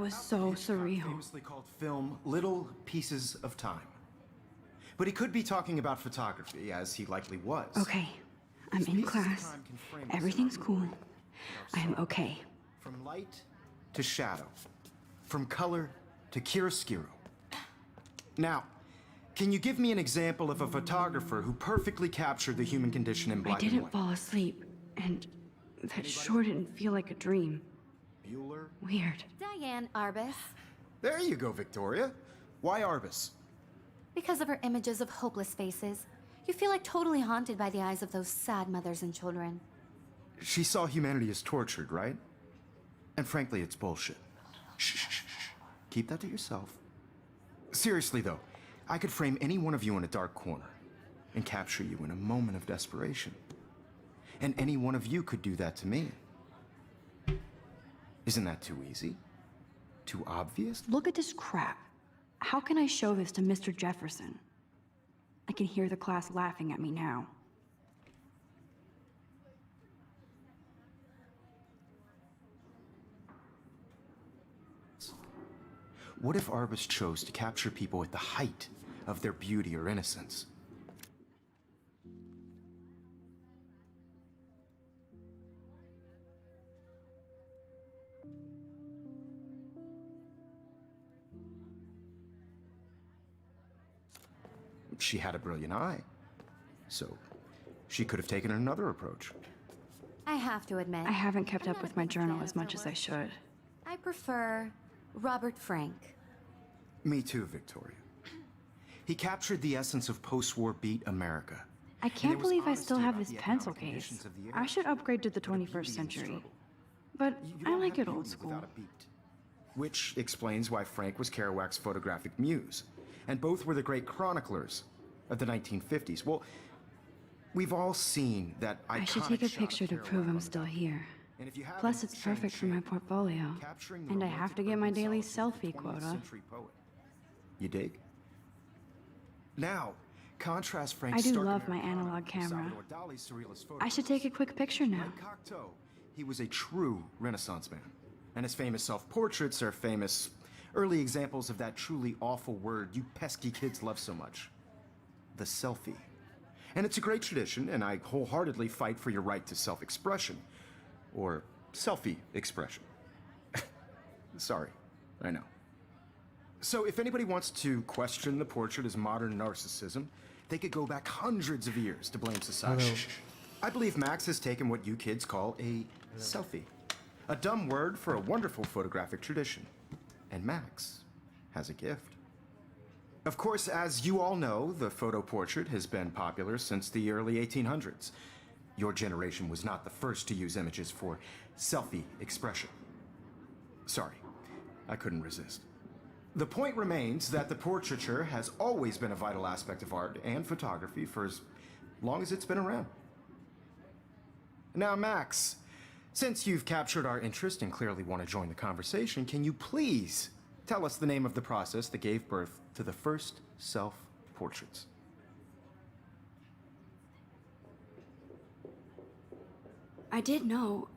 was so surreal. Famously called film Little Pieces of Time. But he could be talking about photography, as he likely was. Okay, I'm in class. Everything's cool. I am okay. From light to shadow. From color to chiaroscuro. Now, can you give me an example of a photographer who perfectly captured the human condition in black and I didn't white? fall asleep, and that sure didn't feel like a dream. Bueller? Weird. Diane Arbus. There you go, Victoria. Why Arbus? Because of her images of hopeless faces, you feel like totally haunted by the eyes of those sad mothers and children. She saw humanity as tortured, right? And frankly, it's bullshit. Shh, shh, shh, shh. Keep that to yourself. Seriously, though, I could frame any one of you in a dark corner and capture you in a moment of desperation. And any one of you could do that to me. Isn't that too easy? Too obvious? Look at this crap. How can I show this to Mr. Jefferson? I can hear the class laughing at me now. What if Arbus chose to capture people at the height of their beauty or innocence? She had a brilliant eye, so she could have taken another approach. I have to admit, I haven't kept I'm up not with a my big journal fan as of much her as I work. should. I prefer Robert Frank. Me too, Victoria. He captured the essence of post-war beat America. I can't was believe I honesty still have about this the pencil economic case. conditions of the I era, should upgrade to the but the 21st beauty in the century. struggle. But You I don't like have it old beauty school. without a beat. Which explains why Frank was Kerouac's photographic muse, and both were the great chroniclers of the 1950s. Well, we've all seen that iconic I should take a shot of picture to Kerouac prove on I'm the still document. here. And if you haven't, Plus, it's shame, perfect for my shame. portfolio. Capturing the And I have romantic to get my urban daily solitude selfie of a 20th quota. century poet. You dig? Now, contrast I Frank's do stark love my Americana analog with camera. Salvador Dali's surrealist I should take a photographs. quick picture now. Like Cocteau, he was a true Renaissance man. And his famous self-portraits are famous early examples of that truly awful word you pesky kids love so much. The selfie. And it's a great tradition, and I wholeheartedly fight for your right to self-expression. Or selfie expression. Sorry, I know. So if anybody wants to question the portrait as modern narcissism, they could go back hundreds of years to blame society. Hello. I believe Max has taken what you kids call a selfie. A dumb word for a wonderful photographic tradition. And Max has a gift. Of course, as you all know, the photo portrait has been popular since the early 1800s. Your generation was not the first to use images for selfie expression. Sorry, I couldn't resist. The point remains that the portraiture has always been a vital aspect of art and photography for as long as it's been around. Now, Max, since you've captured our interest and clearly want to join the conversation, can you please tell us the name of the process that gave birth to the first self-portraits? I did know,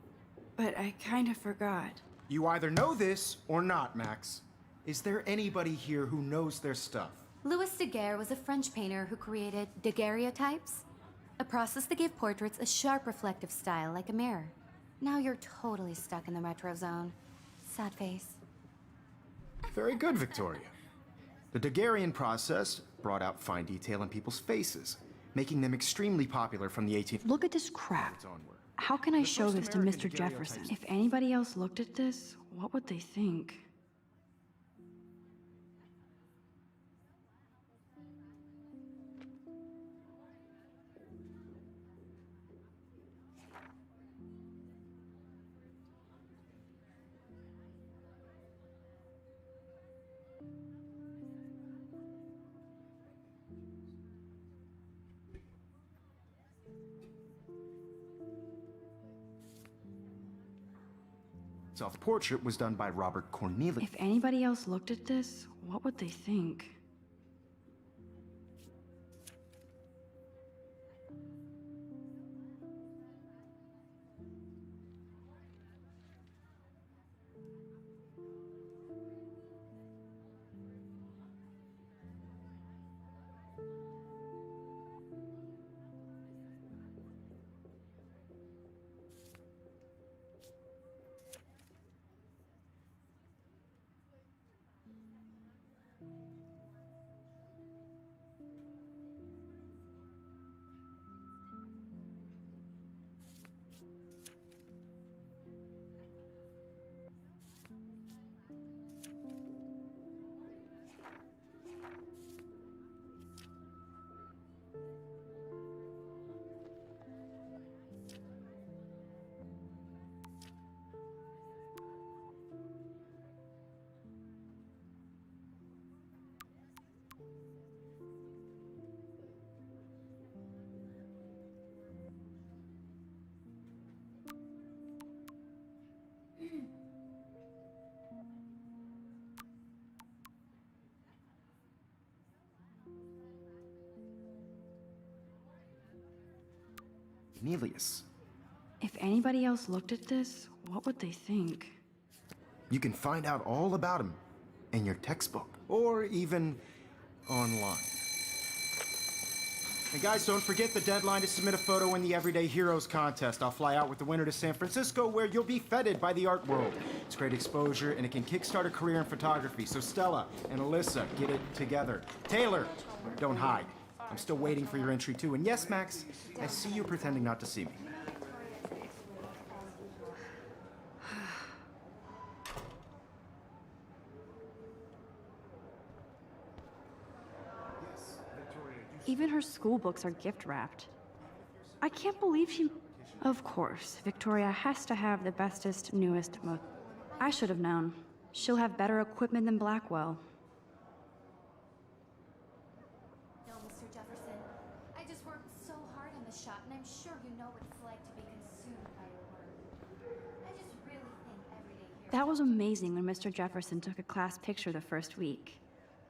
but I kind of forgot. You either know this or not, Max. Is there anybody here who knows their stuff? Louis Daguerre was a French painter who created daguerreotypes, a process that gave portraits a sharp reflective style like a mirror. Now you're totally stuck in the retro zone. Sad face. Very good, Victoria. The Daguerrean process brought out fine detail in people's faces, making them extremely popular from the 1800s Look at this crap. onward. How can I The show first this to American Mr. Jefferson? daguerreotypes- If anybody else looked at this, what would they think? Self-portrait was done by Robert Cornelius. If anybody else looked at this, what would they think? Cornelius. If anybody else looked at this, what would they think? You can find out all about him in your textbook, or even online. And guys, don't forget the deadline to submit a photo in the Everyday Heroes contest. I'll fly out with the winner to San Francisco, where you'll be feted by the art world. It's great exposure, and it can kickstart a career in photography. So Stella and Alyssa, get it together. Taylor, don't hide. I'm still waiting for your entry too. And yes, Max, I see you pretending not to see me. Even her school books are gift wrapped. I can't believe she... Of course, Victoria has to have the bestest, newest, most... I should have known. She'll have better equipment than Blackwell. No, Mr. Jefferson. I just worked so hard on the shot, and I'm sure you know what it's like to be consumed by your work. I just really think Everyday Heroes... That was amazing when Mr. Jefferson took a class picture the first week.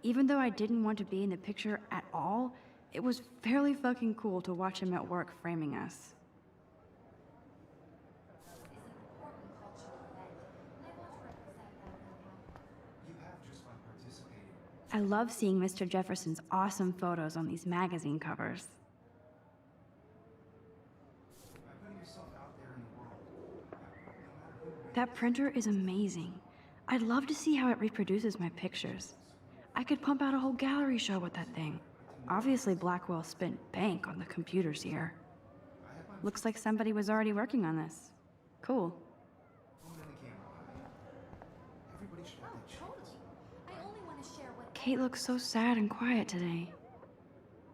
Even though I didn't want to be in the picture at all, it was fairly fucking cool to watch him at work framing us. is an important cultural event, and I want to represent that well. You have just by participating. I love seeing Mr. Jefferson's awesome photos on these magazine covers. By putting yourself out there in the world, no matter who you That printer is amazing. I'd love to see how it reproduces my pictures. I could pump out a whole gallery show with that thing. Obviously, Blackwell spent bank on the computers here. Looks like somebody was already working on this. Cool. phone in the camera. Everybody should have that chance. Totally. I only want to share what... Kate looks so sad and quiet today.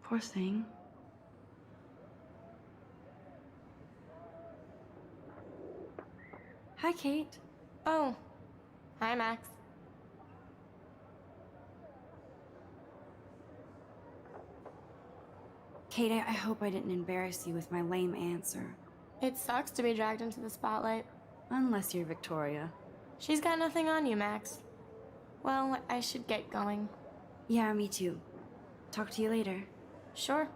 Poor thing. Hi, Kate. Oh. Hi, Max. Kate, I hope I didn't embarrass you with my lame answer. It sucks to be dragged into the spotlight. Unless you're Victoria. She's got nothing on you, Max. Well, I should get going. Yeah, me too. Talk to you later. Sure.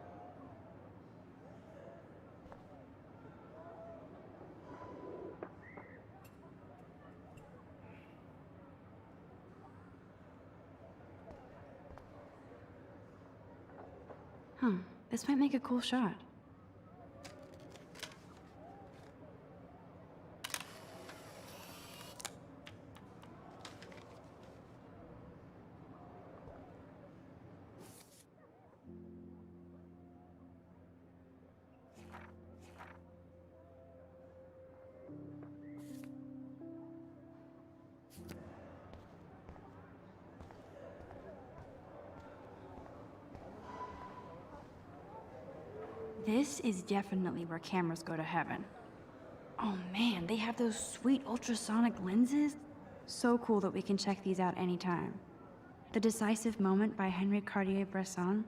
This might make a cool shot. This is definitely where cameras go to heaven. Oh man, they have those sweet ultrasonic lenses. So cool that we can check these out anytime. The Decisive Moment by Henry Cartier-Bresson.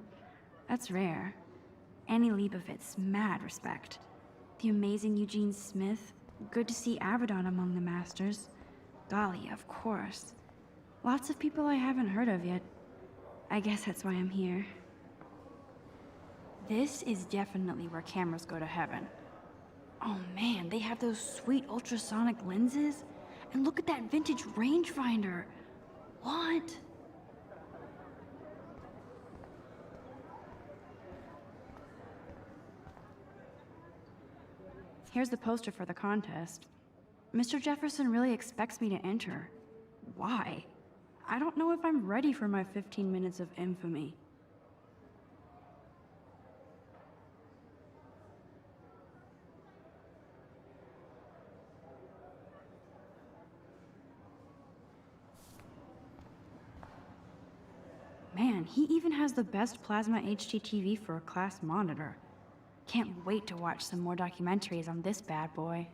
That's rare. Annie Leibovitz, mad respect. The amazing Eugene Smith. Good to see Avedon among the masters. Golly, of course. Lots of people I haven't heard of yet. I guess that's why I'm here. This is definitely where cameras go to heaven. Oh man, they have those sweet ultrasonic lenses. And look at that vintage rangefinder. What? Here's the poster for the contest. Mr. Jefferson really expects me to enter. Why? I don't know if I'm ready for my 15 minutes of infamy. Man, he even has the best plasma HDTV for a class monitor. Can't wait to watch some more documentaries on this bad boy.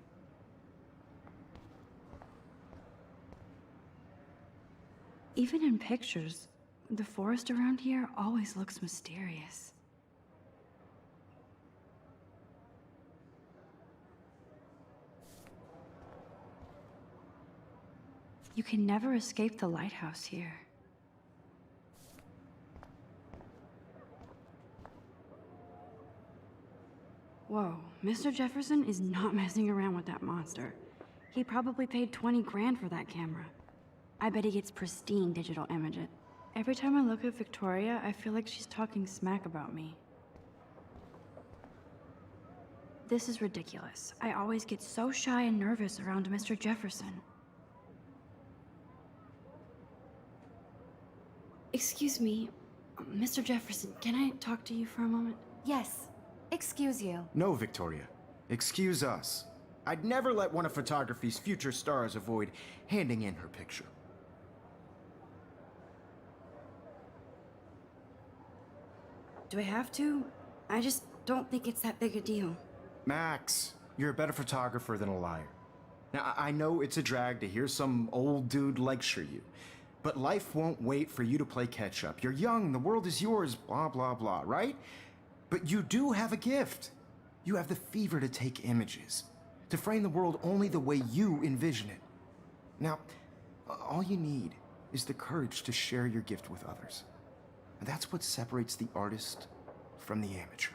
Even in pictures, the forest around here always looks mysterious. You can never escape the lighthouse here. Whoa, Mr. Jefferson is not messing around with that monster. He probably paid 20 grand for that camera. I bet he gets pristine digital images. Every time I look at Victoria, I feel like she's talking smack about me. This is ridiculous. I always get so shy and nervous around Mr. Jefferson. Excuse me, Mr. Jefferson, can I talk to you for a moment? Yes. Excuse you. No, Victoria. Excuse us. I'd never let one of photography's future stars avoid handing in her picture. Do I have to? I just don't think it's that big a deal. Max, you're a better photographer than a liar. Now, I know it's a drag to hear some old dude lecture you, but life won't wait for you to play catch up. You're young, the world is yours, blah, blah, blah, right? But you do have a gift. You have the fever to take images, to frame the world only the way you envision it. Now, all you need is the courage to share your gift with others. And that's what separates the artist from the amateur.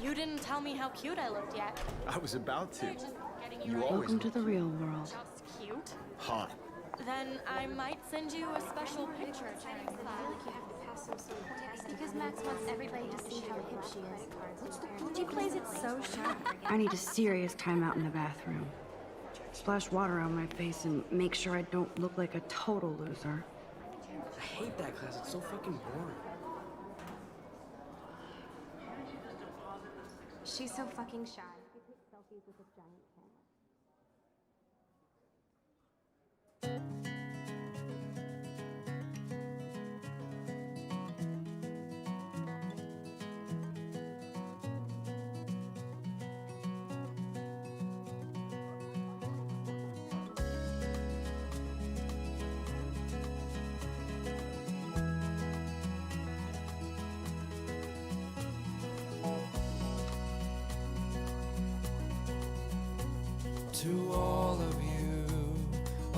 You didn't tell me how cute I looked yet. I was about to. They're just getting you You ready. always Welcome to the real world. Just cute. hot. Then I might send you a special picture. Because Max wants everybody to see how hip she is. She plays it so sharp. I need a serious timeout in the bathroom. Splash water on my face and make sure I don't look like a total loser. I hate that class. It's so fucking boring. She's so fucking shy. She takes selfies with a giant camera. To all of you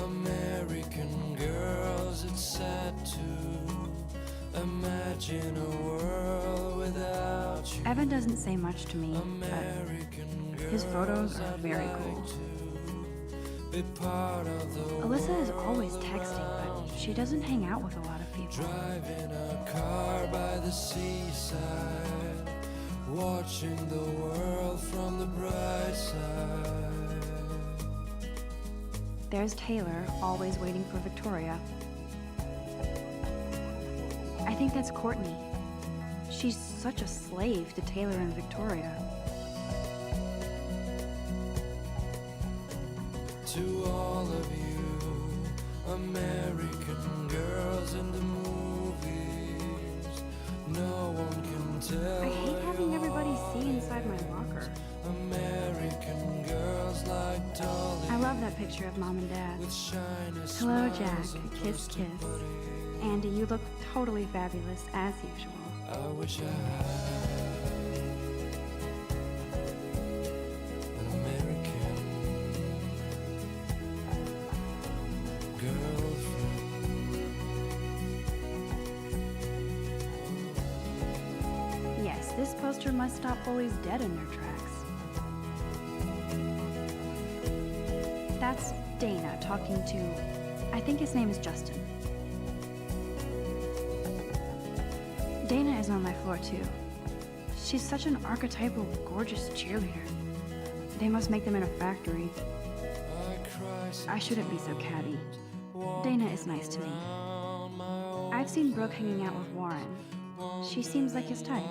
American girls, it's sad to imagine a world without you. Evan doesn't say much to me, American but his photos are very cool. Be part of the Alyssa is always texting, but she doesn't hang out with a lot of people. driving a car by the seaside, watching the world from the bright side. There's Taylor, always waiting for Victoria. I think that's Courtney. She's such a slave to Taylor and Victoria. To all of you American girls in the movies, no one can tell. I hate having everybody see inside my locker. American girls like Dolly I love that picture of Mom and Dad. with shiny Hello, smiles Jack. and Kiss, plastic kiss. body. Andy, you look totally fabulous, as usual. I wish I had an American girlfriend. Yes, this poster must stop bullies dead in their tracks. That's Dana talking to I think his name is Justin. Dana is on my floor too. She's such an archetypal, gorgeous cheerleader. They must make them in a factory. I shouldn't be so catty. Dana is nice to me. I've seen Brooke hanging out with Warren. She seems like his type.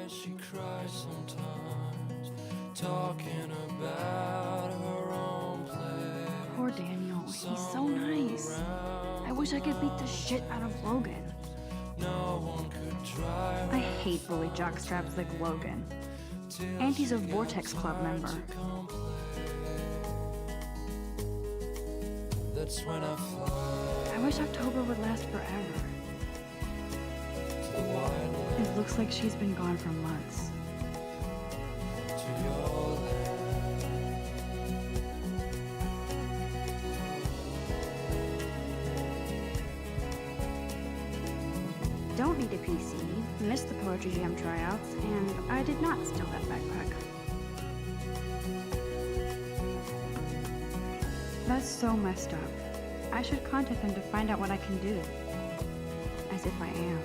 She cries sometimes, talking about her own play. Poor Daniel, he's so nice. I wish I could beat the shit out of Logan. No one could drive I hate bully jockstraps like Logan. And he's a Vortex Club member. That's when I fly I wish October would last forever. to the wide It looks like she's been gone for months. to your land. Don't need a PC, missed the Poetry Jam tryouts, and I did not steal that backpack. That's so messed up. I should contact them to find out what I can do. As if I am.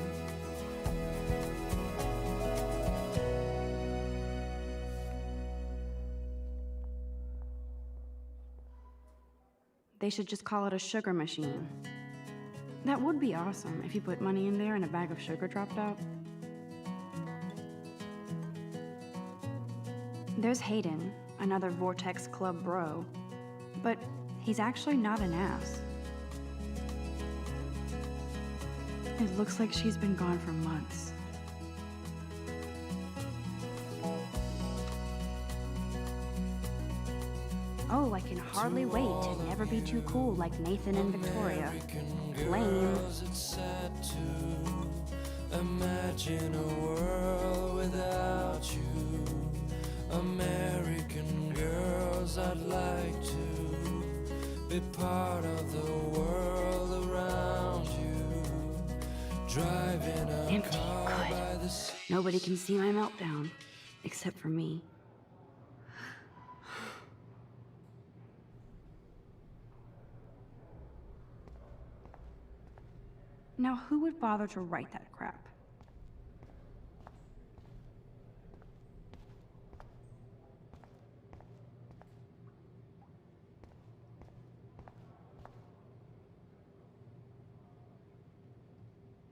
They should just call it a sugar machine. That would be awesome if you put money in there and a bag of sugar dropped out. There's Hayden, another Vortex Club bro. But he's actually not an ass. It looks like she's been gone for months. Oh, I can hardly wait to never be too cool like Nathan and Victoria. Lame. It's sad to imagine a world without you. American girls, I'd like to be part of the world around you. Driving a Empty, car good. by the sea. Nobody can see my meltdown, except for me. Now, who would bother to write that crap?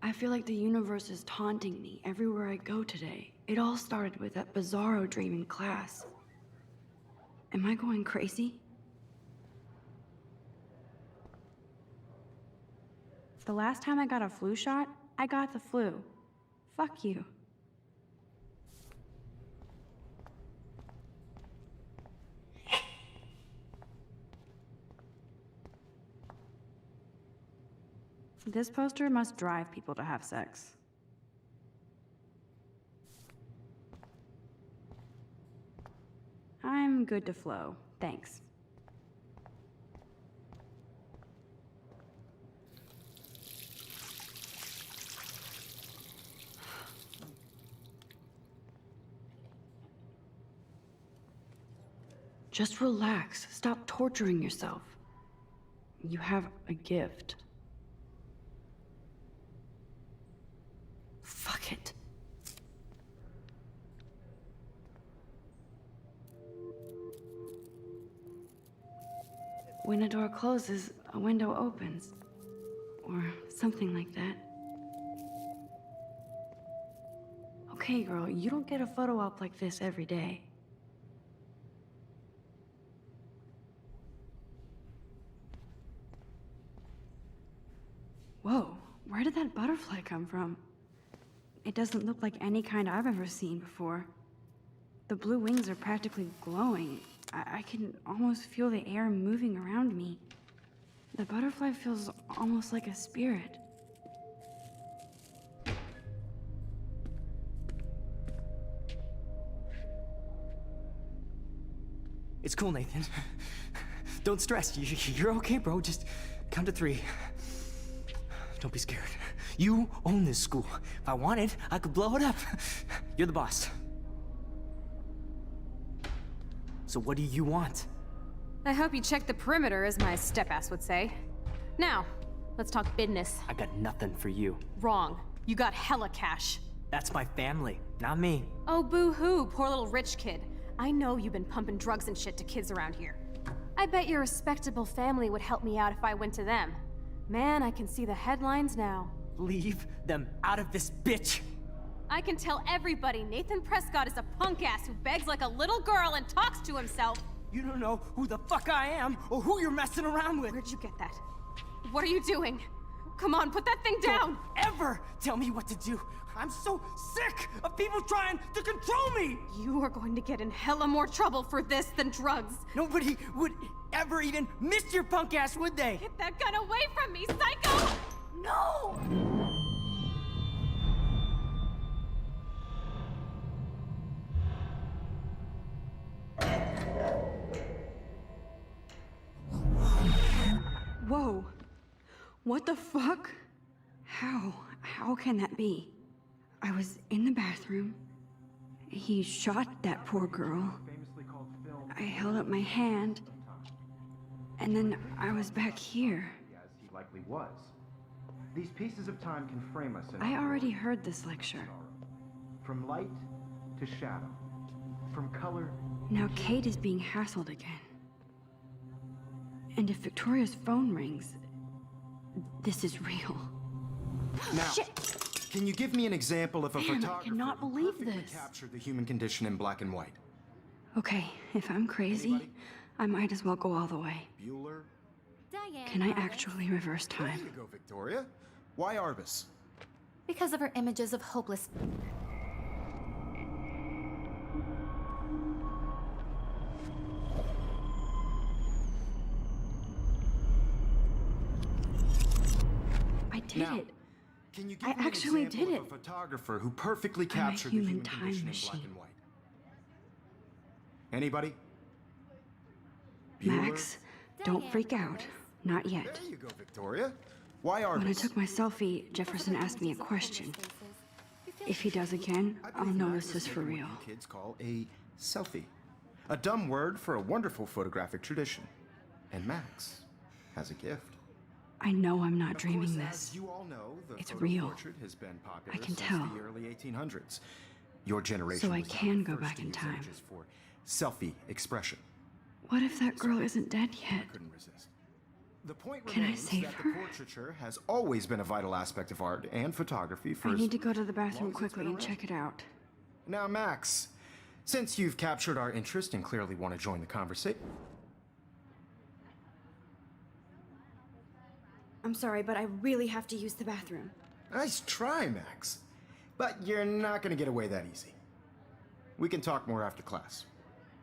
I feel like the universe is taunting me everywhere I go today. It all started with that bizarro dream in class. Am I going crazy? The last time I got a flu shot, I got the flu. Fuck you. This poster must drive people to have sex. I'm good to flow, thanks. Just relax. Stop torturing yourself. You have a gift. Fuck it. When a door closes, a window opens. Or something like that. Okay, girl, you don't get a photo op like this every day. Whoa, where did that butterfly come from? It doesn't look like any kind I've ever seen before. The blue wings are practically glowing. I can almost feel the air moving around me. The butterfly feels almost like a spirit. It's cool, Nathan. Don't stress. You're okay, bro. Just count to 3. Don't be scared. You own this school. If I wanted, I could blow it up. You're the boss. So what do you want? I hope you checked the perimeter, as my step-ass would say. Now, let's talk business. I got nothing for you. Wrong. You got hella cash. That's my family, not me. Oh, boo-hoo, poor little rich kid. I know you've been pumping drugs and shit to kids around here. I bet your respectable family would help me out if I went to them. Man, I can see the headlines now. Leave them out of this bitch! I can tell everybody Nathan Prescott is a punk ass who begs like a little girl and talks to himself. You don't know who the fuck I am or who you're messing around with. Where'd you get that? What are you doing? Come on, put that thing down! Don't ever tell me what to do. I'm so sick of people trying to control me! You are going to get in hella more trouble for this than drugs. Nobody would ever even miss your punk ass, would they? Get that gun away from me, psycho! No! Whoa. What the fuck? How can that be? I was in the bathroom. He shot that poor girl. I held up my hand. And then I was back here. As he likely was. These pieces of time can frame us in I already heard this lecture. from light to shadow, from color. Now Kate is being hassled again. And if Victoria's phone rings, this is real. Now, Shit! can you give me an example of a Man, I photographer cannot who believe perfectly this. captured the human condition in black and white? Okay, if I'm crazy, Anybody? I might as well go all the way. Bueller? Diane. Can I Roberts. actually reverse There time? you go, Victoria. Why Arbus? Because of her images of hopeless. I did Now, it. Can you give I me an actually example did of it. a photographer who perfectly I'm a captured the human human time condition in machine. black and white? Anybody? Max, don't Diane freak out. Roberts. Not yet. There you go, Victoria. Why Arbus? When I took my selfie, Jefferson asked me a question. If he does again, I I'll believe know Max this is is for what real. you kids call a selfie. A dumb word for a wonderful photographic tradition. And Max has a gift. I know I'm not Of dreaming course, this. as you all know, the It's photo real. portrait has been popular I can since tell. the early 1800s. Your generation So I was not can the go first back to in use time. images for selfie expression. What if that girl isn't dead yet? I couldn't resist. The point Can I remains save that her? the portraiture has always been a vital aspect of art and photography for I as need to go to the bathroom long as it's quickly been and check it out. Now, Max, since you've captured our interest and clearly want to join the conversation. I'm sorry, but I really have to use the bathroom. Nice try, Max. But you're not going to get away that easy. We can talk more after class.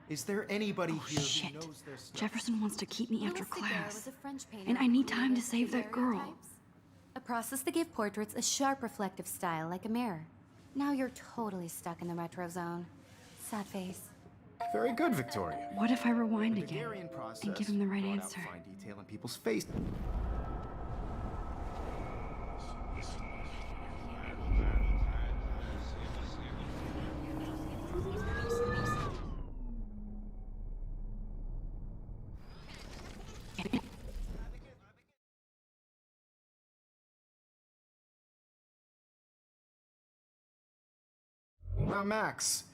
Is there anybody Oh, here shit. who knows their stuff? Jefferson wants to keep me after Louis Daguerre class. was a French painter And I who need time to created save that girl. daguerreotypes, a process that gave portraits a sharp reflective style like a mirror. Now you're totally stuck in the retro zone. Sad face. Very good, Victoria. What if I rewind The again Daguerrean process and give him the right brought out answer? fine detail in people's face. Now, Max,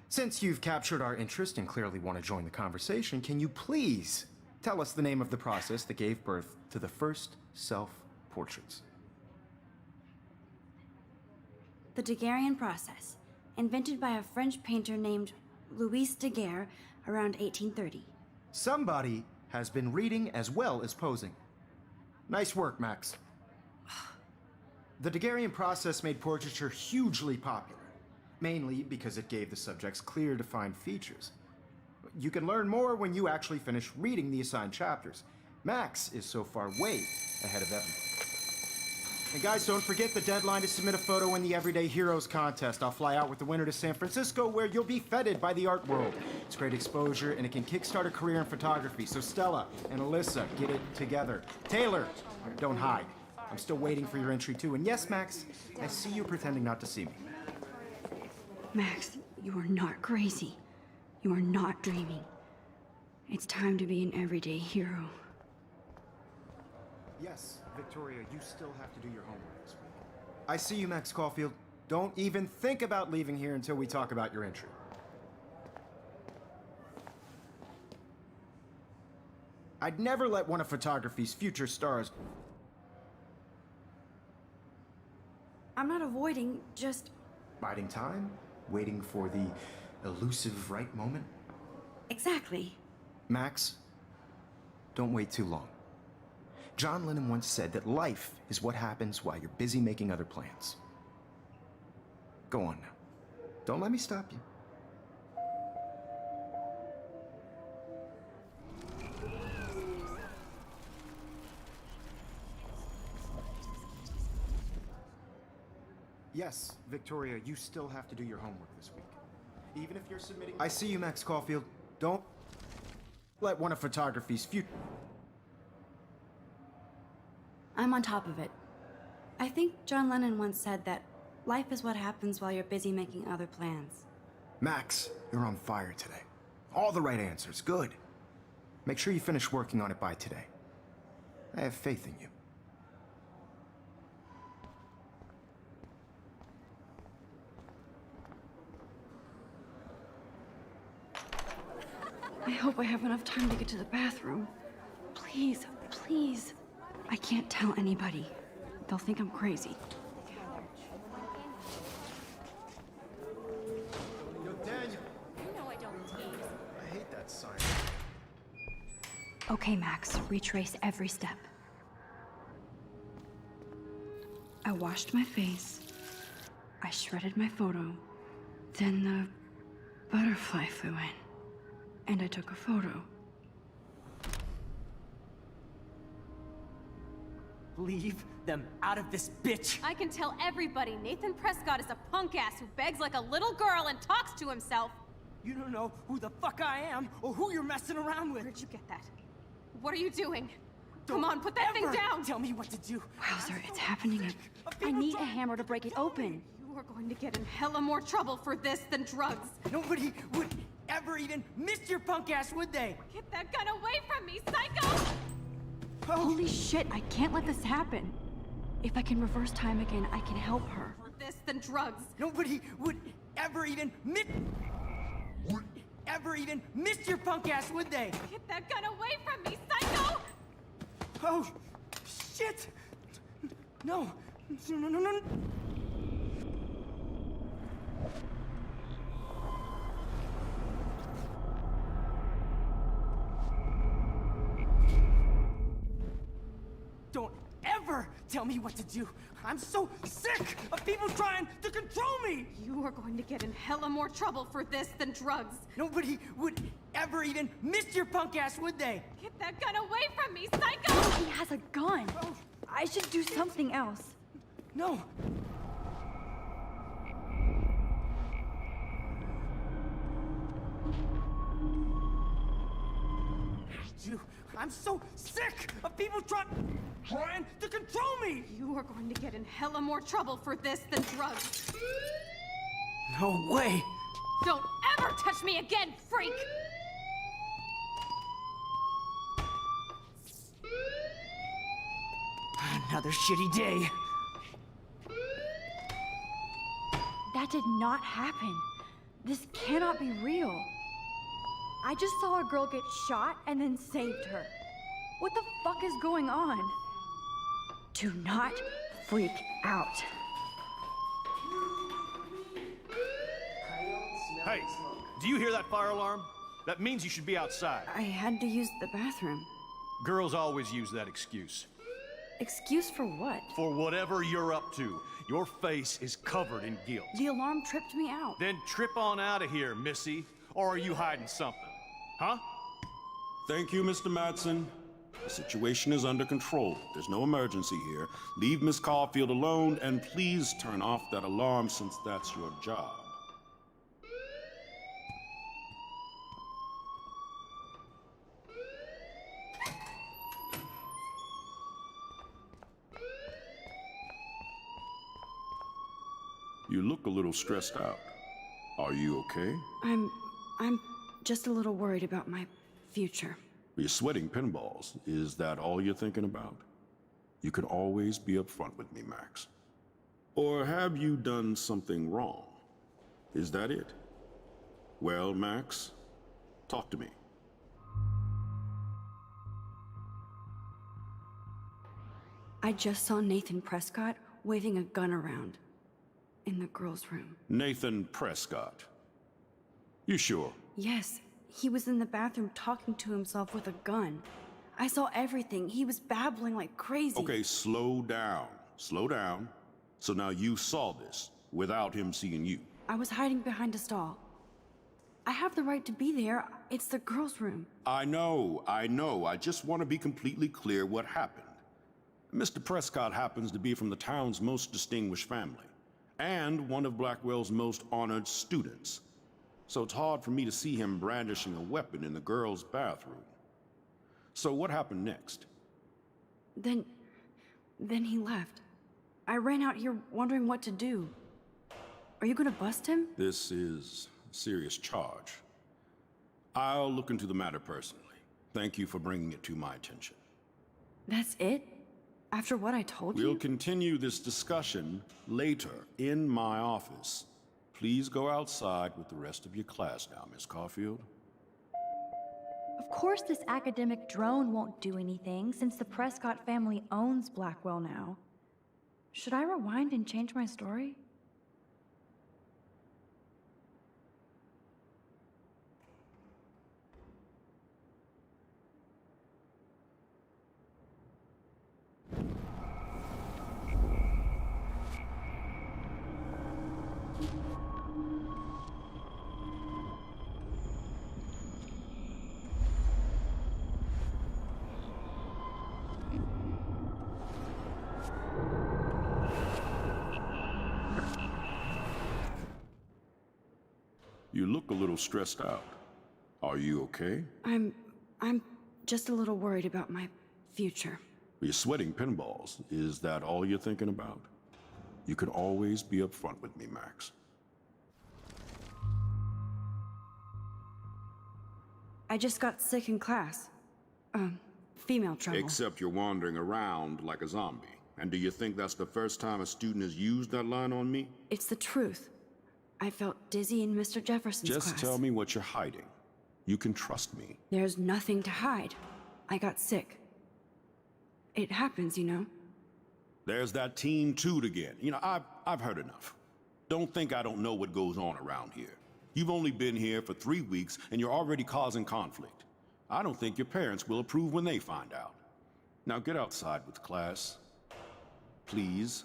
since you've captured our interest and clearly want to join the conversation, can you please tell us the name of the process that gave birth to the first self-portraits? The Daguerrean process, invented by a French painter named Louis Daguerre around 1830. Somebody has been reading as well as posing. Nice work, Max. The Daguerrean process made portraiture hugely popular, mainly because it gave the subjects clear, defined features. You can learn more when you actually finish reading the assigned chapters. Max is so far way ahead of everyone. And guys, don't forget the deadline to submit a photo in the Everyday Heroes contest. I'll fly out with the winner to San Francisco, where you'll be feted by the art world. It's great exposure, and it can kickstart a career in photography. So Stella and Alyssa, get it together. Taylor, don't hide. I'm still waiting for your entry too. And yes, Max, I see you pretending not to see me. Max, you are not crazy. You are not dreaming. It's time to be an everyday hero. Yes, Victoria, you still have to do your homework this week. I see you, Max Caulfield. Don't even think about leaving here until we talk about your entry. I'd never let one of photography's future stars... I'm not avoiding, just... Biding time? Waiting for the elusive right moment? Exactly. Max, don't wait too long. John Lennon once said that life is what happens while you're busy making other plans. Go on now. Don't let me stop you. Yes, Victoria, you still have to do your homework this week. Even if you're submitting... I see you, Max Caulfield. Don't let one of photography's future... I'm on top of it. I think John Lennon once said that life is what happens while you're busy making other plans. Max, you're on fire today. All the right answers. Good. Make sure you finish working on it by today. I have faith in you. I hope I have enough time to get to the bathroom. Please, please. I can't tell anybody. They'll think I'm crazy. Yo, Daniel. You know I don't tease. I hate that sign. Okay, Max, retrace every step. I washed my face. I shredded my photo. Then the butterfly flew in. And I took a photo. Leave them out of this bitch! I can tell everybody Nathan Prescott is a punk ass who begs like a little girl and talks to himself. You don't know who the fuck I am or who you're messing around with. Where'd you get that? What are you doing? Don't Come on, put that thing ever down! Tell me what to do. Wowzer, it's happening. I need a hammer to break it open. You are going to get in hella more trouble for this than drugs. Nobody would ever even miss your punk ass, would they? Get that gun away from me, psycho! Holy shit, I can't let this happen. If I can reverse time again, I can help her. For this than drugs. Nobody would ever even miss your punk ass, would they? Get that gun away from me, psycho! Oh, shit! No, no, no, no. Don't ever tell me what to do. I'm so sick of people trying to control me. You are going to get in hella more trouble for this than drugs. Nobody would ever even miss your punk ass, would they? Get that gun away from me, psycho! He has a gun. I should do something else. No. I'm so sick of people trying to control me! You are going to get in hella more trouble for this than drugs. No way! Don't ever touch me again, freak! Another shitty day. That did not happen. This cannot be real. I just saw a girl get shot and then saved her. What the fuck is going on? Do not freak out. Hey, do you hear that fire alarm? That means you should be outside. I had to use the bathroom. Girls always use that excuse. Excuse for what? For whatever you're up to, your face is covered in guilt. The alarm tripped me out. Then trip on out of here, missy. Or are you hiding something? Huh? Thank you, Mr. Madsen. The situation is under control. There's no emergency here. Leave Miss Caulfield alone, and please turn off that alarm since that's your job. You look a little stressed out. Are you okay? I'm just a little worried about my future. You're sweating pinballs. Is that all you're thinking about? You can always be upfront with me, Max. Or have you done something wrong? Is that it? Well, Max, talk to me. I just saw Nathan Prescott waving a gun around in the girls' room. Nathan Prescott. You sure? Yes, he was in the bathroom talking to himself with a gun. I saw everything. He was babbling like crazy. Okay, slow down. Slow down. So now you saw this without him seeing you. I was hiding behind a stall. I have the right to be there. It's the girls' room. I know. I just want to be completely clear what happened. Mr. Prescott happens to be from the town's most distinguished family, and one of Blackwell's most honored students. So it's hard for me to see him brandishing a weapon in the girls' bathroom. So what happened next? Then he left. I ran out here wondering what to do. Are you gonna bust him? This is a serious charge. I'll look into the matter personally. Thank you for bringing it to my attention. That's it? After what I told you? We'll continue this discussion later in my office. Please go outside with the rest of your class now, Miss Caulfield. Of course this academic drone won't do anything since the Prescott family owns Blackwell now. Should I rewind and change my story? You look a little stressed out. Are you okay? I'm just a little worried about my future. You're sweating pinballs. Is that all you're thinking about? You can always be upfront with me, Max. I just got sick in class. Female trouble. Except you're wandering around like a zombie. And do you think that's the first time a student has used that line on me? It's the truth. I felt dizzy in Mr. Jefferson's class. Just tell me what you're hiding. You can trust me. There's nothing to hide. I got sick. It happens, you know. There's that teen toot again. You know, I've heard enough. Don't think I don't know what goes on around here. You've only been here for 3 weeks and you're already causing conflict. I don't think your parents will approve when they find out. Now get outside with class. Please.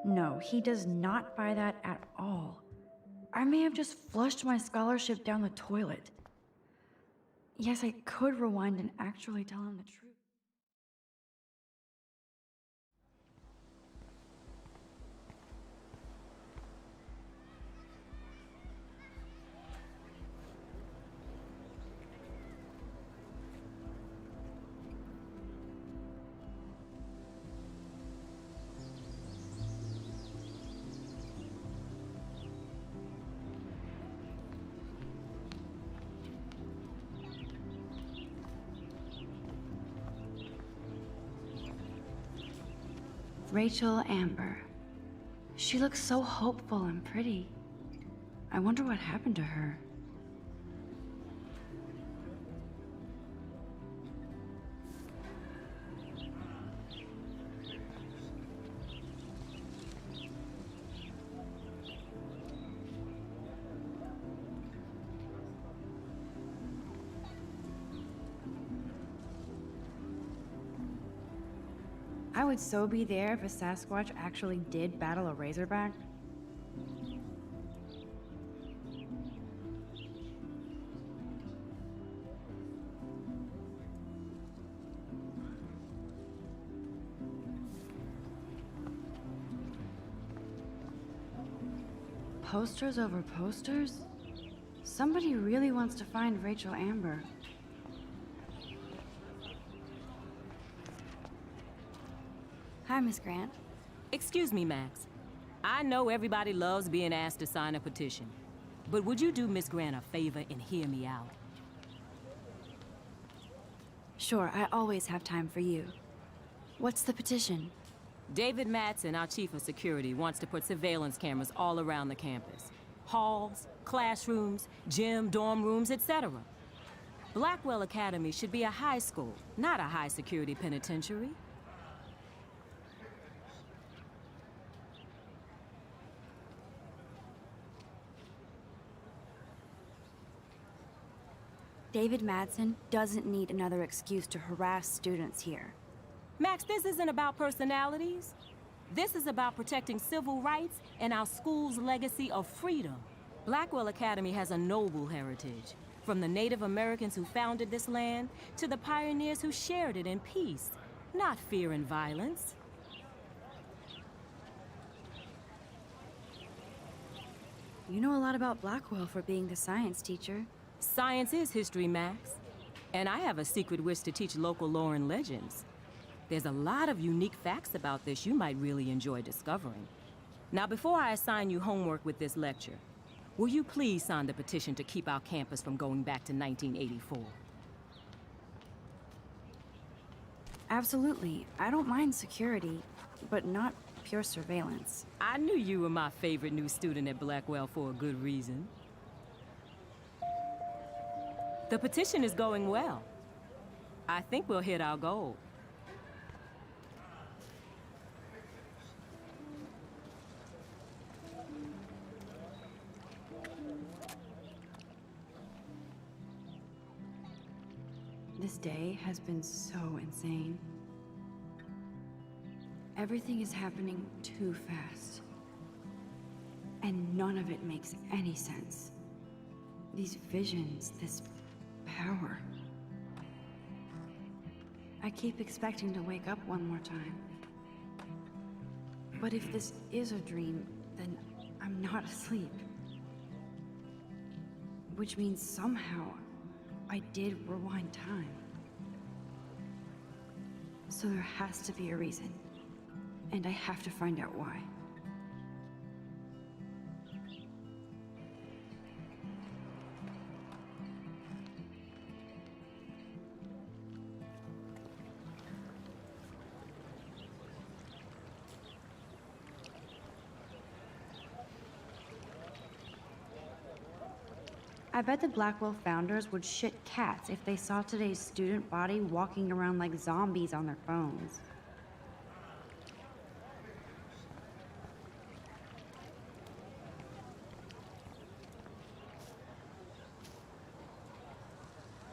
No, he does not buy that at all. I may have just flushed my scholarship down the toilet. Yes, I could rewind and actually tell him the truth. Rachel Amber. She looks so hopeful and pretty. I wonder what happened to her. I would so be there if a Sasquatch actually did battle a Razorback. Posters over posters? Somebody really wants to find Rachel Amber. Hi, Miss Grant. Excuse me, Max. I know everybody loves being asked to sign a petition, but would you do Miss Grant a favor and hear me out? Sure, I always have time for you. What's the petition? David Madsen, our chief of security, wants to put surveillance cameras all around the campus. Halls, classrooms, gym, dorm rooms, etc. Blackwell Academy should be a high school, not a high-security penitentiary. David Madsen doesn't need another excuse to harass students here. Max, this isn't about personalities. This is about protecting civil rights and our school's legacy of freedom. Blackwell Academy has a noble heritage, from the Native Americans who founded this land to the pioneers who shared it in peace, not fear and violence. You know a lot about Blackwell for being the science teacher. Science is history, Max. And I have a secret wish to teach local lore and legends. There's a lot of unique facts about this you might really enjoy discovering. Now, before I assign you homework with this lecture, will you please sign the petition to keep our campus from going back to 1984? Absolutely. I don't mind security, but not pure surveillance. I knew you were my favorite new student at Blackwell for a good reason. The petition is going well. I think we'll hit our goal. This day has been so insane. Everything is happening too fast. And none of it makes any sense. These visions, this power. I keep expecting to wake up one more time. But if this is a dream, then I'm not asleep. Which means somehow I did rewind time. So there has to be a reason. And I have to find out why. I bet the Blackwell founders would shit cats if they saw today's student body walking around like zombies on their phones.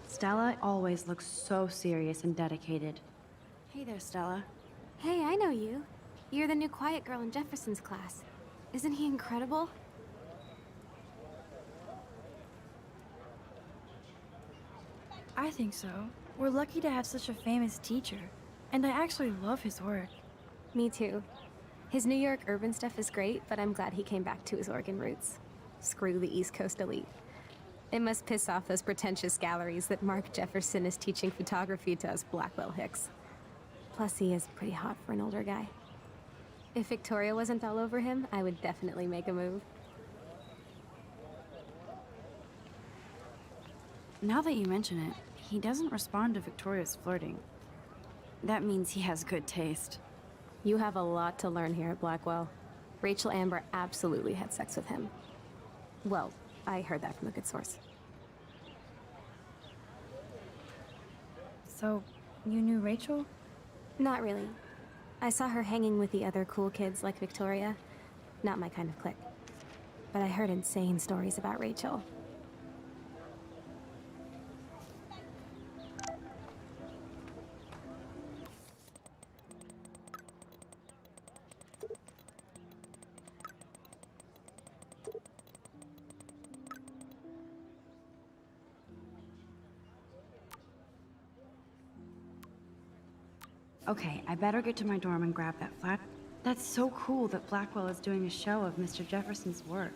Stella always looks so serious and dedicated. Hey there, Stella. Hey, I know you. You're the new quiet girl in Jefferson's class. Isn't he incredible? I think so. We're lucky to have such a famous teacher. And I actually love his work. Me too. His New York urban stuff is great, but I'm glad he came back to his Oregon roots. Screw the East Coast elite. It must piss off those pretentious galleries that Mark Jefferson is teaching photography to us Blackwell hicks. Plus, he is pretty hot for an older guy. If Victoria wasn't all over him, I would definitely make a move. Now that you mention it, he doesn't respond to Victoria's flirting. That means he has good taste. You have a lot to learn here at Blackwell. Rachel Amber absolutely had sex with him. Well, I heard that from a good source. So, you knew Rachel? Not really. I saw her hanging with the other cool kids like Victoria. Not my kind of clique. But I heard insane stories about Rachel. Okay, I better get to my dorm and grab that flat. That's so cool that Blackwell is doing a show of Mr. Jefferson's work.